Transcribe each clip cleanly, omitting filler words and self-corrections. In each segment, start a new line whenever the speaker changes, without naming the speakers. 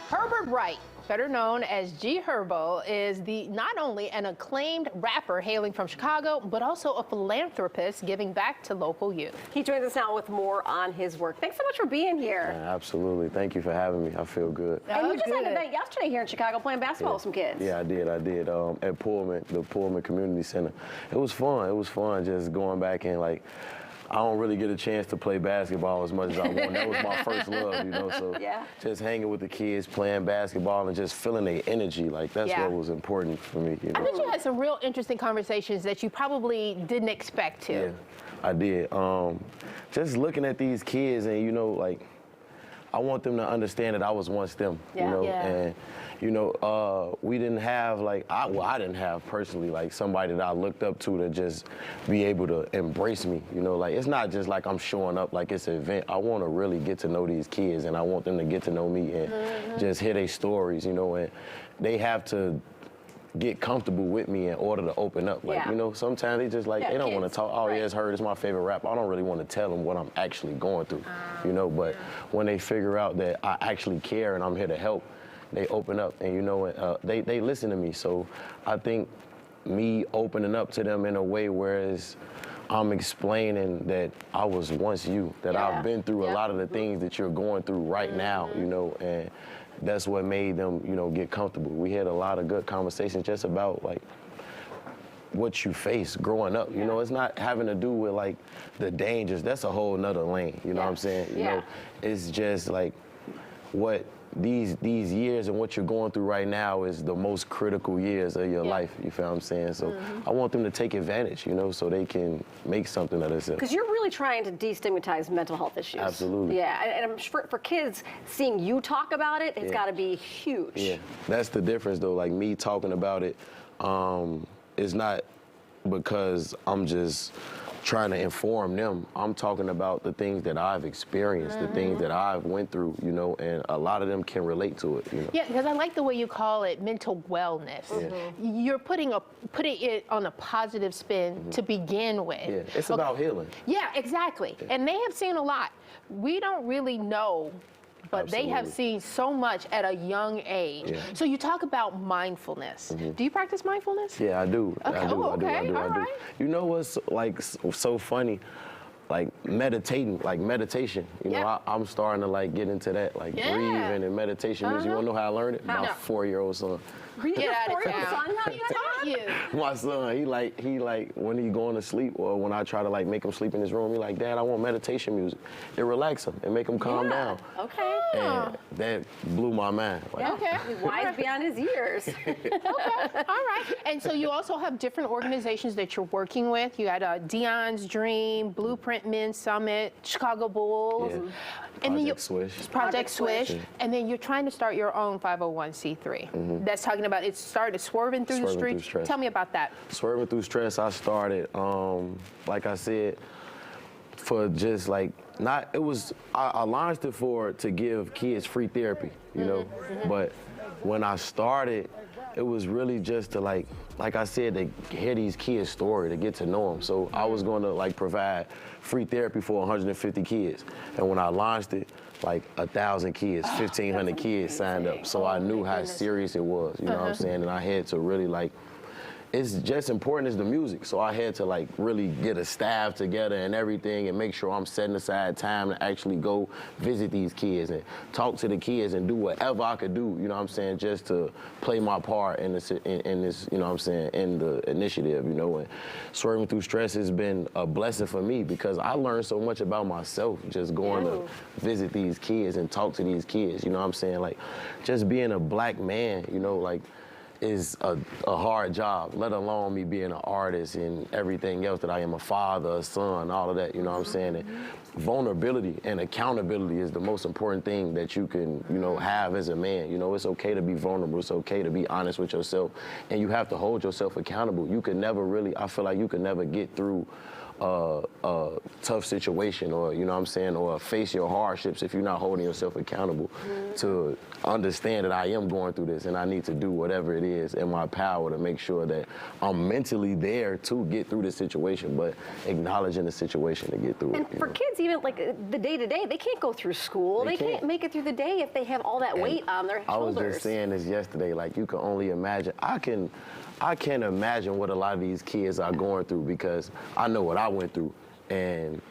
Herbert Wright, better known as G Herbo, is not only an acclaimed rapper hailing from Chicago, but also a philanthropist giving back to local youth.
He joins us now with more on his work. Thanks so much for being here.
Yeah, absolutely. Thank you for having me. I feel good.
And you just had an event yesterday here in Chicago playing basketball with some kids.
Yeah, I did. At Pullman, the Pullman Community Center. It was fun. It was fun just going back and I don't really get a chance to play basketball as much as I want. That was my first love, so just hanging with the kids, playing basketball and just feeling their energy, that's what was important for me.
I bet you had some real interesting conversations that you probably didn't expect to.
Yeah, I did. Just looking at these kids and, I want them to understand that I was once them, and, we didn't have, I didn't have personally, somebody that I looked up to just be able to embrace me, it's not just I'm showing up like it's an event. I want to really get to know these kids, and I want them to get to know me and just hear their stories, and they have to get comfortable with me in order to open up. Sometimes they just they don't want to talk. Oh, yeah, it's Herb, it's my favorite rapper. I don't really want to tell them what I'm actually going through, but when they figure out that I actually care and I'm here to help, they open up and they listen to me. So I think me opening up to them in a way whereas I'm explaining that I was once you, that I've been through a lot of the things that you're going through right now, and that's what made them, get comfortable. We had a lot of good conversations just about what you face growing up. It's not having to do with the dangers. That's a whole nother lane. You know what I'm saying? It's just what these years and what you're going through right now is the most critical years of your life. You feel what I'm saying? So I want them to take advantage, so they can make something of themselves.
Because you're really trying to destigmatize mental health issues.
Absolutely.
Yeah, and I'm sure for kids, seeing you talk about it, it's got to be huge.
Yeah, that's the difference though. Me talking about it is not because I'm just trying to inform them. I'm talking about the things that I've experienced, the things that I've went through, and a lot of them can relate to it.
Yeah, because I like the way you call it mental wellness. You're putting it on a positive spin to begin with.
Yeah, it's about healing.
Yeah, exactly. And they have seen a lot. We don't really know, but they have seen so much at a young age. So you talk about mindfulness. Do you practice mindfulness?
Yeah, I do.
Okay.
I do.
All right.
You know what's so funny? Meditation. I'm starting to get into that, breathing and meditation music. You wanna know how I learned it? My 4-year-old son.
Get out of town.
Son, how do you taught you?
My son, he when he going to sleep or when I try to make him sleep in his room, he Dad, I want meditation music. It relax him and make him calm down.
Okay.
And that blew my mind.
Okay. Wise beyond his years.
Okay. All right. And so you also have different organizations that you're working with. You got Dion's Dream, Blueprint Men's Summit, Chicago Bulls.
And
Project Swish. And then you're trying to start your own 501c3. That's talking about, it started Swerving Through the Streets. Tell me about that.
Swerving Through Stress, I started, like I said, for just I launched it to give kids free therapy, but when I started, it was really just to like I said, to hear these kids' story, to get to know them. So I was going to provide free therapy for 150 kids. And when I launched it, 1,000 kids, 1,500 kids signed up. So I knew how serious it was, you know what I'm saying? And I had to really it's just important as the music. So I had to really get a staff together and everything and make sure I'm setting aside time to actually go visit these kids and talk to the kids and do whatever I could do, you know what I'm saying, just to play my part in this, you know what I'm saying, in the initiative, And Swerving Through Stress has been a blessing for me because I learned so much about myself just going to visit these kids and talk to these kids, you know what I'm saying? Just being a black man, is a hard job, let alone me being an artist and everything else that I am, a father, a son, all of that, you know what I'm saying? And vulnerability and accountability is the most important thing that you can, have as a man. It's okay to be vulnerable, it's okay to be honest with yourself, and you have to hold yourself accountable. You can never really, I feel like you can never get through a tough situation, or you know what I'm saying, or face your hardships if you're not holding yourself accountable to understand that I am going through this and I need to do whatever it is in my power to make sure that I'm mentally there to get through the situation, but acknowledging the situation to get through it.
And for kids, even like the day-to-day, they can't go through school. They can't make it through the day if they have all that weight on their shoulders.
I was just saying this yesterday, like you can only imagine. I can't imagine what a lot of these kids are going through because I know what I went through. And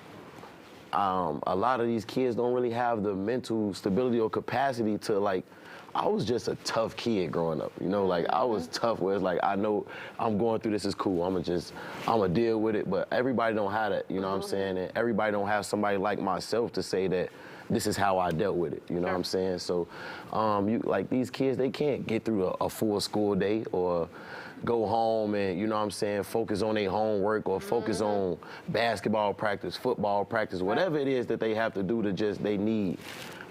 a lot of these kids don't really have the mental stability or capacity to, like, I was just a tough kid growing up, you know, like I was tough where it's like, I know I'm going through this, is cool, I'm gonna deal with it, but everybody don't have that, you know what I'm saying? And everybody don't have somebody like myself to say that this is how I dealt with it, you know what I'm saying? So, like these kids, they can't get through a full school day or go home and, you know what I'm saying, focus on their homework or focus on basketball practice, football practice, whatever it is that they have to do to just, they need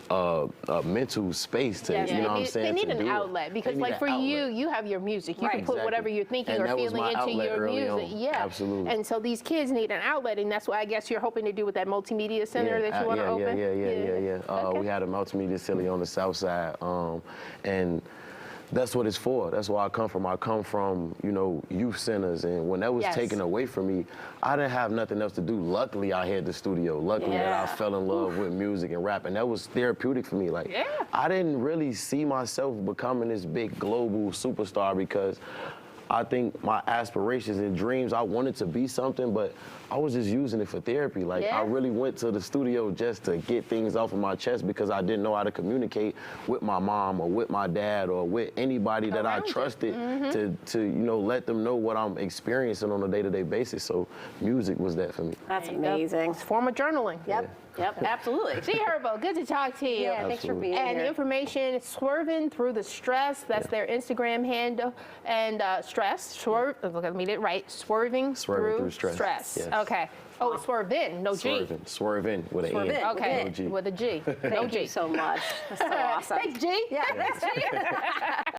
a mental space to, you know what I'm saying?
They need an outlet because, like, for you, you have your music. You can put whatever you're thinking or feeling into your music. Yeah,
absolutely.
And so these kids need an outlet, and that's what I guess you're hoping to do with that multimedia center that you want to open.
Yeah. We had a multimedia center on the south side, and that's what it's for. That's where I come from. I come from, you know, youth centers, and when that was taken away from me, I didn't have nothing else to do. Luckily, I had the studio. Luckily that I fell in love with music and rap, and that was therapeutic for me. Like, I didn't really see myself becoming this big global superstar because I think my aspirations and dreams, I wanted to be something, but I was just using it for therapy. Like, I really went to the studio just to get things off of my chest because I didn't know how to communicate with my mom or with my dad or with anybody that I trusted to, you know, let them know what I'm experiencing on a day-to-day basis. So music was that for me.
That's amazing.
It's a form of journaling.
Yep, absolutely.
G Herbo, good to talk to you.
Yeah, thanks for being here.
And information, Swerving Through the Stress, that's their Instagram handle. And let me get it right, Swerving Through Stress.
Yes.
Okay. Oh, it's Swervin, no G.
Swervin with an N.
Okay,
No G.
with a G.
Thank you so much. That's so awesome.
Thanks, G.
Yeah, thanks, G.